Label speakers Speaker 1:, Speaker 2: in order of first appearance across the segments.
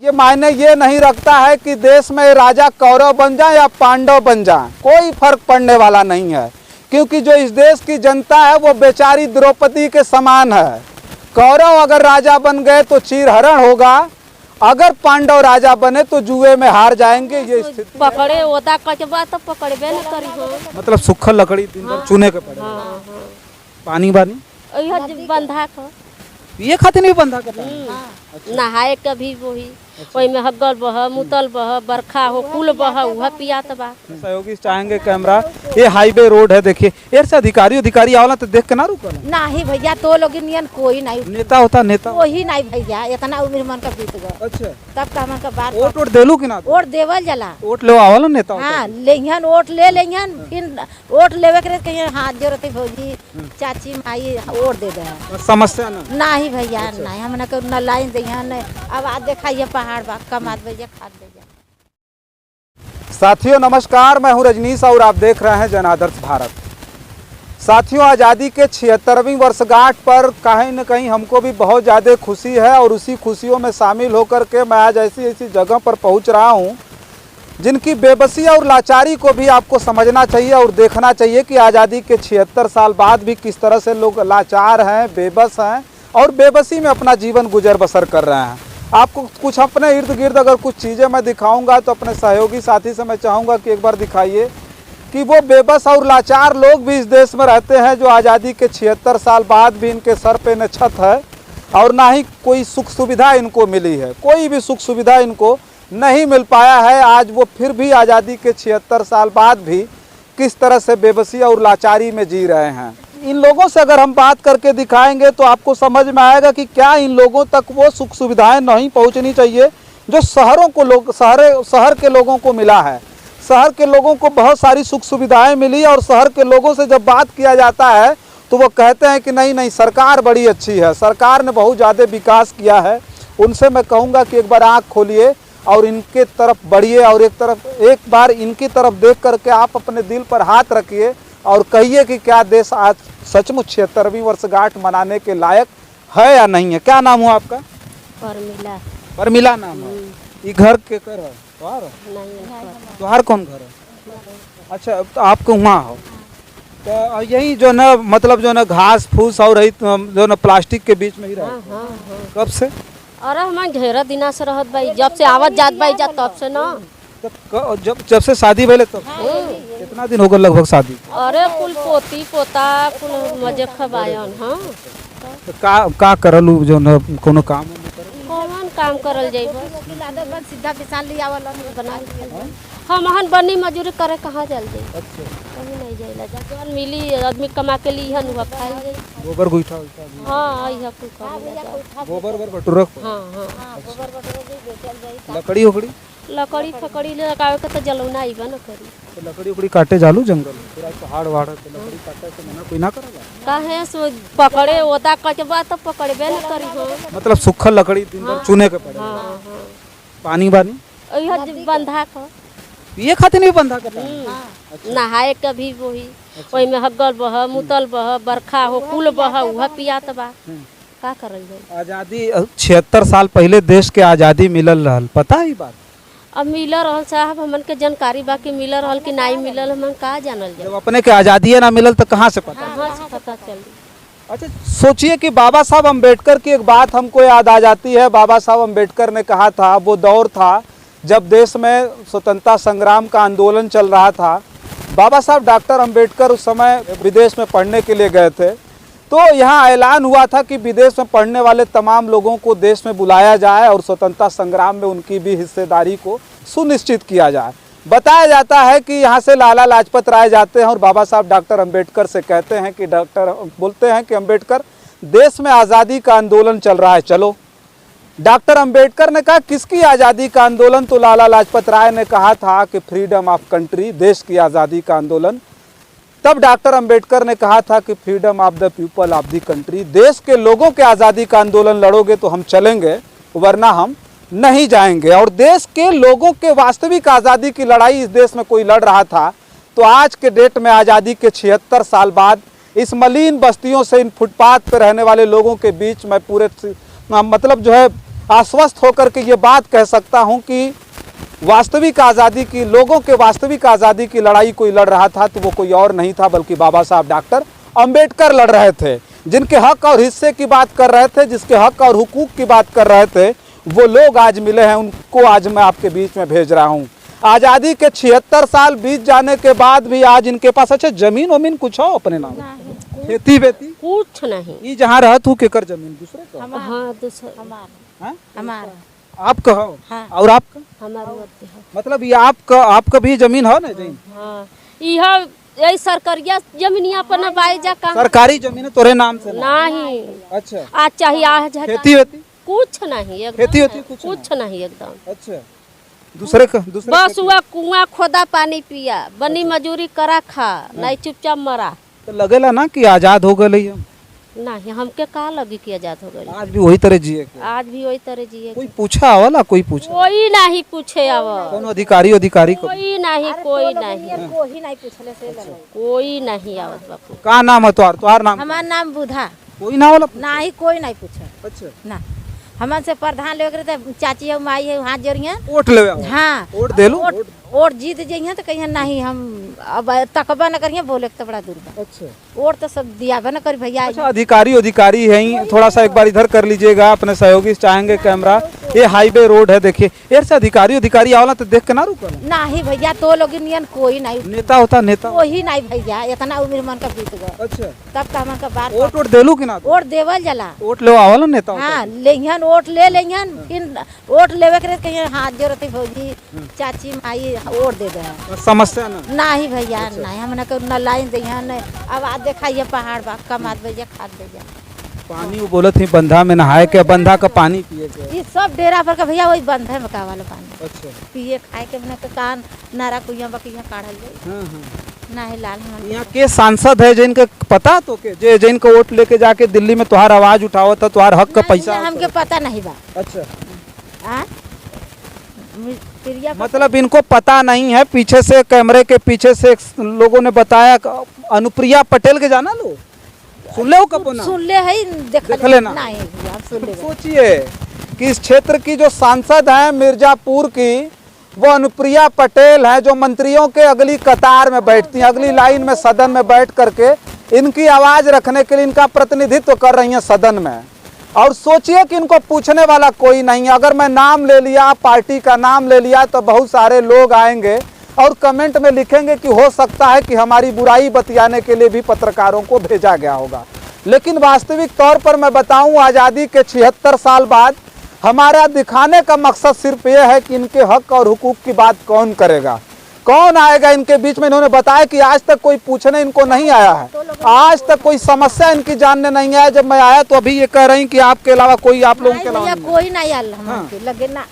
Speaker 1: ये मायने ये नहीं रखता है कि देश में राजा कौरव बन जाए या पांडव बन जाए, कोई फर्क पड़ने वाला नहीं है, क्योंकि जो इस देश की जनता है वो बेचारी द्रौपदी के समान है। कौरव अगर राजा बन गए तो चीरहरण होगा, अगर पांडव राजा बने तो जुए में हार जाएंगे। ये स्थिति
Speaker 2: पकड़े होता कचबा तो पकड़बे न करी हो।
Speaker 1: मतलब सूखल लकड़ी दिन भर चुने के पड़े।
Speaker 2: हाँ।
Speaker 1: पानी बानी
Speaker 2: बंधा कर
Speaker 1: पिए खातिर नहीं बंधा करता।
Speaker 2: नहाए कभी वही ओई में हग्गल बह मुतल बह बरखा हो कुल बह वह पियात बा।
Speaker 1: सहयोगी चाहेंगे कैमरा, ये हाईवे रोड है, देखिए एर से अधिकारी आवला तो देख के ना रुको
Speaker 3: नहीं भैया, तो लोग नियन कोई नहीं
Speaker 1: नेता होता नेता
Speaker 3: वही नहीं भैया, इतना उम्र मन का बीत गया।
Speaker 1: अच्छा
Speaker 3: तब का मन का बात
Speaker 1: वोट देलू कि ना
Speaker 3: वोट देवल जला
Speaker 1: वोट ले आवला नेता होता
Speaker 3: हाँ लेहन वोट ले लेहन, फिर वोट लेवे के कहीं हाथ जोड़त है भौजी चाची माई वोट दे दे।
Speaker 1: समस्या ना
Speaker 3: नहीं भैया नहीं, हमने को न लाइन देहन अब आज दिखाइए पहाड़ बा कमात भैया खाद दे।
Speaker 1: साथियों नमस्कार, मैं हूं रजनीश और आप देख रहे हैं जन आदर्श भारत। साथियों आज़ादी के 76वीं वर्षगांठ पर कहीं न कहीं हमको भी बहुत ज़्यादा खुशी है और उसी खुशियों में शामिल होकर के मैं आज ऐसी जगह पर पहुंच रहा हूं जिनकी बेबसी और लाचारी को भी आपको समझना चाहिए और देखना चाहिए कि आज़ादी के 76 साल बाद भी किस तरह से लोग लाचार हैं, बेबस हैं और बेबसी में अपना जीवन गुजर बसर कर रहे हैं। आपको कुछ अपने इर्द गिर्द अगर कुछ चीज़ें मैं दिखाऊंगा तो अपने सहयोगी साथी से मैं चाहूँगा कि एक बार दिखाइए कि वो बेबस और लाचार लोग भी इस देश में रहते हैं जो आज़ादी के 76 साल बाद भी इनके सर पे न छत है और ना ही कोई सुख सुविधा इनको मिली है, कोई भी सुख सुविधा इनको नहीं मिल पाया है। आज वो फिर भी आज़ादी के 76 साल बाद भी किस तरह से बेबसी और लाचारी में जी रहे हैं। इन लोगों से अगर हम बात करके दिखाएंगे तो आपको समझ में आएगा कि क्या इन लोगों तक वो सुख सुविधाएं नहीं पहुंचनी चाहिए जो शहर के लोगों को मिला है। शहर के लोगों को बहुत सारी सुख सुविधाएं मिली और शहर के लोगों से जब बात किया जाता है तो वो कहते हैं कि नहीं सरकार बड़ी अच्छी है, सरकार ने बहुत ज़्यादा विकास किया है। उनसे मैं कहूँगा कि एक बार आँख खोलिए और इनके तरफ बढ़िए और एक बार इनकी तरफ देख करके आप अपने दिल पर हाथ रखिए और कहिए कि क्या देश आज सचमुच 76वीं वर्षगांठ मनाने के लायक है या नहीं है। क्या नाम हुआ आपका? परमिला नाम है। ये घर के कर है तुम्हार कौन घर है? अच्छा तो आपको वहाँ हो तो यही जो ना मतलब जो ना घास फूस और जो ना प्लास्टिक के बीच में ही रहे। कब से?
Speaker 2: अरे हम ढेर दिना से रहत भाई, जब से आवत जात भाई जा तब से ना।
Speaker 1: जब से शादी भले तब कितना दिन हो गए लगभग शादी?
Speaker 2: अरे कुल पोती पोता कुल मजे खबायन। हाँ
Speaker 1: तो का करलू जो न कोनो काम
Speaker 2: कौन काम करल जाइबो
Speaker 3: सीधा किसान लिया वाला
Speaker 2: बना हमहन बनी मजूरी करे कहाँ जल जाई। कहीं नहीं जाइला, जब मिली आदमी कमा के ली हन हुआ खाई जाई।
Speaker 1: गोबर गोईठा
Speaker 2: हाँ यह कुल काम
Speaker 1: गोबर बटुरा।
Speaker 2: हाँ
Speaker 3: गोबर बेचल जाई।
Speaker 1: लकड़ी उकड़ी
Speaker 2: लकड़ी फकड़ी लगावे के तो जलौना आइबा न करी।
Speaker 1: तो लकड़ी उकड़ी काटे जालू जंगल पूरा पहाड़ वहाड़ तो लकड़ी काटे से मना कोई ना करेगा।
Speaker 2: काहे सो पकड़े होता कचबा तो पकड़बे न करी हो।
Speaker 1: मतलब सूखल लकड़ी दिन भर चुने के पड़े।
Speaker 2: हाँ।
Speaker 1: पानी बानी
Speaker 2: बंधा कर
Speaker 1: पिए खातिर नहीं बंधा करता।
Speaker 2: नहाए कभी वही ओई में हग्गल बह मुतल बह बरखा हो कुल बह वह पियात बा। का करल जाए?
Speaker 1: आज़ादी 76 साल पहले देश के आज़ादी मिलल रहल, पता है बात?
Speaker 2: अब मिल रहल साहब, हमन के जानकारी बा कि मिल रहल कि नहीं मिलल, हमन का जानल जाए।
Speaker 1: जब अपने के आज़ादी ना मिलल तो कहाँ से पता?
Speaker 2: कहाँ से पता चली?
Speaker 1: अच्छा सोचिए कि बाबा साहब अम्बेडकर की एक बात हमको याद आ जाती है। बाबा साहब अम्बेडकर ने कहा था, वो दौर था जब देश में स्वतंत्रता संग्राम का आंदोलन चल रहा था। बाबा साहब डॉक्टर अम्बेडकर उस समय विदेश में पढ़ने के लिए गए थे, तो यहाँ ऐलान हुआ था कि विदेश में पढ़ने वाले तमाम लोगों को देश में बुलाया जाए और स्वतंत्रता संग्राम में उनकी भी हिस्सेदारी को सुनिश्चित किया जाए। बताया जाता है कि यहाँ से लाला लाजपत राय जाते हैं और बाबा साहब डॉक्टर अम्बेडकर से कहते हैं कि बोलते हैं कि अम्बेडकर देश में आज़ादी का आंदोलन चल रहा है, चलो। डॉक्टर अम्बेडकर ने कहा किसकी आज़ादी का आंदोलन? तो लाला लाजपत राय ने कहा था कि फ्रीडम ऑफ कंट्री, देश की आज़ादी का आंदोलन। तब डॉक्टर अम्बेडकर ने कहा था कि freedom of the people of the country, देश के लोगों के आज़ादी का आंदोलन लड़ोगे तो हम चलेंगे वरना हम नहीं जाएंगे। और देश के लोगों के वास्तविक आज़ादी की लड़ाई इस देश में कोई लड़ रहा था तो आज के डेट में आज़ादी के 76 साल बाद इस मलिन बस्तियों से इन फुटपाथ पर रहने वाले लोगों के बीच में पूरे मतलब जो है आश्वस्त होकर के ये बात कह सकता हूँ कि वास्तविक आज़ादी की, लोगों के वास्तविक आज़ादी की लड़ाई कोई लड़ रहा था तो वो कोई और नहीं था बल्कि बाबा साहब डॉक्टर अंबेडकर लड़ रहे थे। जिनके हक और हिस्से की बात कर रहे थे, जिसके हक और हुकूक की बात कर रहे थे, वो लोग आज मिले हैं, उनको आज मैं आपके बीच में भेज रहा हूँ। आज़ादी के 76 साल बीत जाने के बाद भी आज इनके पास अच्छा जमीन वमीन कुछ हो अपने नाम, खेती बेती
Speaker 2: कुछ नहीं।
Speaker 1: ये जहाँ रहत हूँ केकर जमीन दूसरे का?
Speaker 2: हाँ दूसरा
Speaker 1: हाँ?
Speaker 3: हमारा
Speaker 1: आपका हो?
Speaker 3: हाँ।
Speaker 1: और आपका
Speaker 2: हमारे होते हैं।
Speaker 1: मतलब ये आपका भी जमीन हो ना? जमीन
Speaker 2: हाँ यह यही सरकारिया जमीनिया पर न बाई जा कहाँ
Speaker 1: सरकारी जमीन है तोरे नाम से ना?
Speaker 2: नहीं।
Speaker 1: अच्छा,
Speaker 2: आज चाहिए आज है
Speaker 1: खेती वेती
Speaker 2: कुछ नहीं एकदम
Speaker 1: खेती होती
Speaker 2: कुछ नहीं एकदम।
Speaker 1: अच्छा, दूसरे
Speaker 2: बस हुआ कुआं खोदा पानी पिया, बनी मजूरी करा खा, नहीं चुपचाप मरा।
Speaker 1: तो लगेला ना कि आजाद हो गए हम?
Speaker 2: नहीं हमके कहा लगी कि आजाद हो गई।
Speaker 1: आज भी वही तरह जिए के?
Speaker 2: आज भी वही तरह जिए।
Speaker 1: कोई पूछा आवला? कोई पूछा?
Speaker 2: कोई नहीं पूछे अब,
Speaker 1: कौन अधिकारी को?
Speaker 2: कोई नहीं कोई नहीं
Speaker 3: कोई नहीं पूछले से
Speaker 2: कोई नहीं आवत बापू।
Speaker 1: का नाम है तुम्हार नाम?
Speaker 3: हमार नाम बुधा।
Speaker 1: कोई ना वाला?
Speaker 3: नहीं कोई नहीं पूछा।
Speaker 1: अच्छा,
Speaker 3: ना हमन से प्रधान लेकर थे, चाची है माई है हाथ जोड़िए।
Speaker 1: वोट लेवे आओ?
Speaker 3: हाँ
Speaker 1: वोट दे लो।
Speaker 3: वोट जीत जाइए तो कहिए नहीं हम अब तकबा न करिए, बोले तो बड़ा दूर बा।
Speaker 1: अच्छा,
Speaker 3: वोट तो सब दिया न करी भैया।
Speaker 1: अच्छा, अधिकारी है ही, थोड़ा सा एक बार इधर कर लीजिएगा, अपने सहयोगी चाहेंगे कैमरा। ये हाईवे रोड है, देखिए यार से अधिकारी आवला तो देख के ना रुको।
Speaker 3: नहीं भैया तो लोग नियन कोई नहीं
Speaker 1: नेता होता नेता
Speaker 3: कोई नहीं भैया, इतना उम्र मन का बीत गया।
Speaker 1: अच्छा,
Speaker 3: तब तो हमन का बात
Speaker 1: वोट देलू कि ना?
Speaker 3: वोट देवल जला।
Speaker 1: वोट ले आवला नेता होता?
Speaker 3: हाँ लेहन वोट ले लेहन, फिर वोट लेवे के कहिए हाथ जोड़ते भौजी चाची माई वोट दे दे।
Speaker 1: समस्या ना?
Speaker 3: नहीं भैया नहीं, हमने को न लाइन दिया न आवाज दिखाइए पहाड़ बा कमात भैया खाद भैया।
Speaker 1: पानी वो बोलत थी बंधा में नहाए के, बंधा का पानी पिए के?
Speaker 3: ये सब डेरा पर का भैया वही बंद है मका वाला पानी।
Speaker 1: अच्छा,
Speaker 3: पिए खाए के बना के कान नारा कुइया बकिया काढ़ल जाए।
Speaker 1: हाँ हाँ।
Speaker 3: नहीं लाल हमन
Speaker 1: यहाँ के सांसद है जिनके पता तो के जे जिनको वोट लेके जाके दिल्ली में तुहार आवाज उठाओ था, तुहार हक का पैसा?
Speaker 3: हमके पता नहीं बा।
Speaker 1: अच्छा,
Speaker 3: हाँ
Speaker 1: मतलब इनको पता नहीं है। पीछे से कैमरे के पीछे से लोगों ने बताया अनुप्रिया पटेल के जाना लो, सुन ले हो कपो ना?
Speaker 3: सुन ले है देख
Speaker 1: लेना।
Speaker 3: नहीं भैया सुन ले।
Speaker 1: सोचिए कि इस क्षेत्र की जो सांसद है मिर्जापुर की, वो अनुप्रिया पटेल है, जो मंत्रियों के अगली कतार में बैठती हैं, अगली लाइन में सदन में बैठ करके इनकी आवाज रखने के लिए इनका प्रतिनिधित्व कर रही हैं सदन में। और सोचिए कि इनको पूछने वाला कोई नहीं है। अगर मैं नाम ले लिया, पार्टी का नाम ले लिया, तो बहुत सारे लोग आएंगे और कमेंट में लिखेंगे कि हो सकता है कि हमारी बुराई बतियाने के लिए भी पत्रकारों को भेजा गया होगा। लेकिन वास्तविक तौर पर मैं बताऊं, आज़ादी के 76 साल बाद हमारा दिखाने का मकसद सिर्फ ये है कि इनके हक और हुकूक की बात कौन करेगा, कौन आएगा इनके बीच में। इन्होंने बताया कि आज तक कोई पूछने इनको नहीं आया है, आज तक कोई समस्या इनकी जानने नहीं आया। जब मैं आया तो अभी ये कह रही कि आपके अलावा कोई, आप लोगों के अलावा
Speaker 3: कोई नहीं आया लगे ना।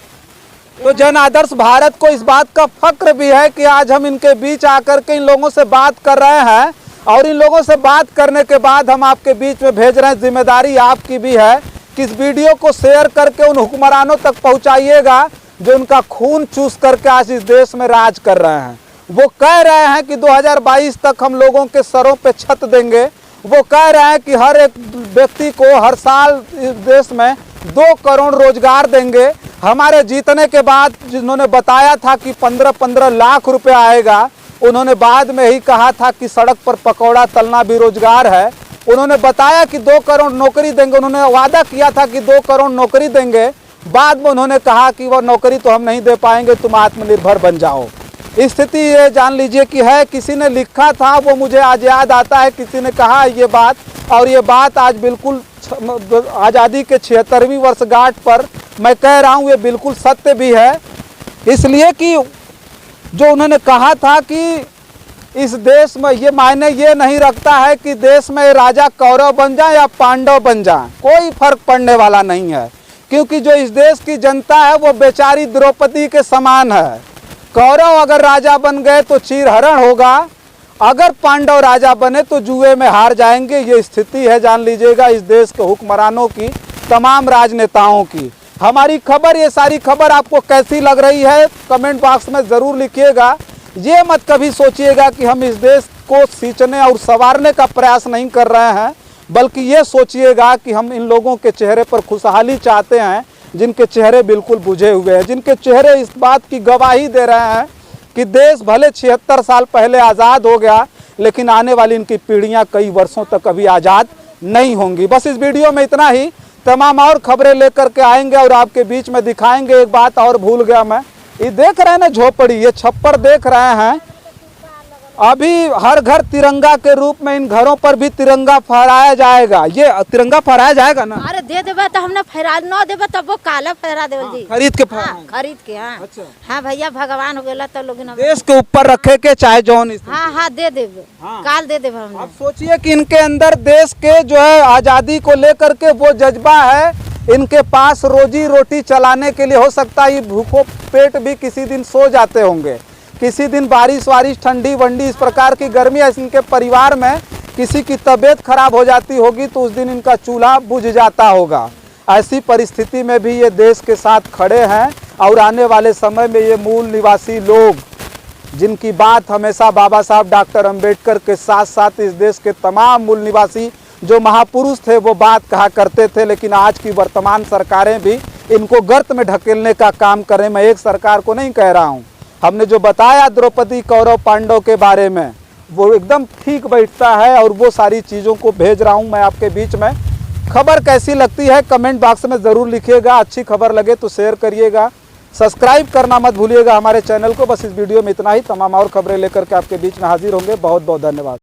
Speaker 1: तो जन आदर्श भारत को इस बात का फक्र भी है कि आज हम इनके बीच आकर के इन लोगों से बात कर रहे हैं, और इन लोगों से बात करने के बाद हम आपके बीच में भेज रहे हैं। जिम्मेदारी आपकी भी है कि इस वीडियो को शेयर करके उन हुक्मरानों तक पहुंचाइएगा जो इनका खून चूस करके आज इस देश में राज कर रहे हैं। वो कह रहे हैं कि 2022 तक हम लोगों के सरों पे छत देंगे। वो कह रहे हैं कि हर एक व्यक्ति को हर साल इस देश में 2 करोड़ रोजगार देंगे। हमारे जीतने के बाद जिन्होंने बताया था कि 15-15 लाख रुपए आएगा, उन्होंने बाद में ही कहा था कि सड़क पर पकौड़ा तलना भी रोजगार है। उन्होंने बताया कि 2 करोड़ नौकरी देंगे, उन्होंने वादा किया था कि 2 करोड़ नौकरी देंगे। बाद में उन्होंने कहा कि वह नौकरी तो हम नहीं दे पाएंगे, तुम आत्मनिर्भर बन जाओ। स्थिति ये जान लीजिए कि है, किसी ने लिखा था वो मुझे आज याद आता है, किसी ने कहा ये बात, और ये बात आज बिल्कुल आज़ादी के 76वीं वर्षगांठ पर मैं कह रहा हूँ, ये बिल्कुल सत्य भी है। इसलिए कि जो उन्होंने कहा था कि इस देश में ये मायने ये नहीं रखता है कि देश में राजा कौरव बन जाए या पांडव बन जाए, कोई फर्क पड़ने वाला नहीं है। क्योंकि जो इस देश की जनता है वो बेचारी द्रौपदी के समान है। कौरव अगर राजा बन गए तो चीरहरण होगा, अगर पांडव राजा बने तो जुए में हार जाएंगे। ये स्थिति है, जान लीजिएगा, इस देश के हुक्मरानों की, तमाम राजनेताओं की। हमारी खबर, ये सारी खबर आपको कैसी लग रही है कमेंट बॉक्स में ज़रूर लिखिएगा। ये मत कभी सोचिएगा कि हम इस देश को सींचने और संवारने का प्रयास नहीं कर रहे हैं, बल्कि ये सोचिएगा कि हम इन लोगों के चेहरे पर खुशहाली चाहते हैं। जिनके चेहरे बिल्कुल बुझे हुए हैं, जिनके चेहरे इस बात की गवाही दे रहे हैं कि देश भले 76 साल पहले आज़ाद हो गया, लेकिन आने वाली इनकी पीढ़ियां कई वर्षों तक अभी आज़ाद नहीं होंगी। बस इस वीडियो में इतना ही। तमाम और खबरें लेकर के आएंगे और आपके बीच में दिखाएंगे। एक बात और भूल गया मैं, ये देख रहे हैं ना झोपड़ी, ये छप्पर देख रहे हैं, अभी हर घर तिरंगा के रूप में इन घरों पर भी तिरंगा फहराया जाएगा। ये तिरंगा फहराया जाएगा ना?
Speaker 3: अरे दे देबे तो हमने फहरा न देबे तब वो काला फहरा देवल जी।
Speaker 1: खरीद के
Speaker 3: हाँ,
Speaker 1: फहराएंगे?
Speaker 3: खरीद के। हाँ
Speaker 1: अच्छा।
Speaker 3: हाँ भैया, भगवान हो गया तो लोग
Speaker 1: देश के ऊपर रखे के चाहे जौन स्थिति।
Speaker 3: हाँ हाँ दे देबे।
Speaker 1: हाँ।
Speaker 3: काल दे देबे हमने।
Speaker 1: अब सोचिए कि इनके अंदर देश के जो है आज़ादी को लेकर के वो जज्बा है, इनके पास रोजी रोटी चलाने के लिए हो सकता है ये भूखों पेट भी किसी दिन सो जाते होंगे, किसी दिन बारिश वारिश ठंडी वंडी इस प्रकार की गर्मी इनके परिवार में किसी की तबीयत खराब हो जाती होगी तो उस दिन इनका चूल्हा बुझ जाता होगा। ऐसी परिस्थिति में भी ये देश के साथ खड़े हैं और आने वाले समय में ये मूल निवासी लोग, जिनकी बात हमेशा बाबा साहब डॉक्टर अंबेडकर के साथ साथ इस देश के तमाम मूल निवासी जो महापुरुष थे वो बात कहा करते थे, लेकिन आज की वर्तमान सरकारें भी इनको गर्त में ढकेलने का काम करें। मैं एक सरकार को नहीं कह रहा हूँ, हमने जो बताया द्रौपदी कौरव पांडव के बारे में वो एकदम ठीक बैठता है और वो सारी चीज़ों को भेज रहा हूँ मैं आपके बीच में। खबर कैसी लगती है कमेंट बॉक्स में ज़रूर लिखिएगा, अच्छी खबर लगे तो शेयर करिएगा, सब्सक्राइब करना मत भूलिएगा हमारे चैनल को। बस इस वीडियो में इतना ही। तमाम और खबरें लेकर के आपके बीच में हाजिर होंगे। बहुत बहुत धन्यवाद।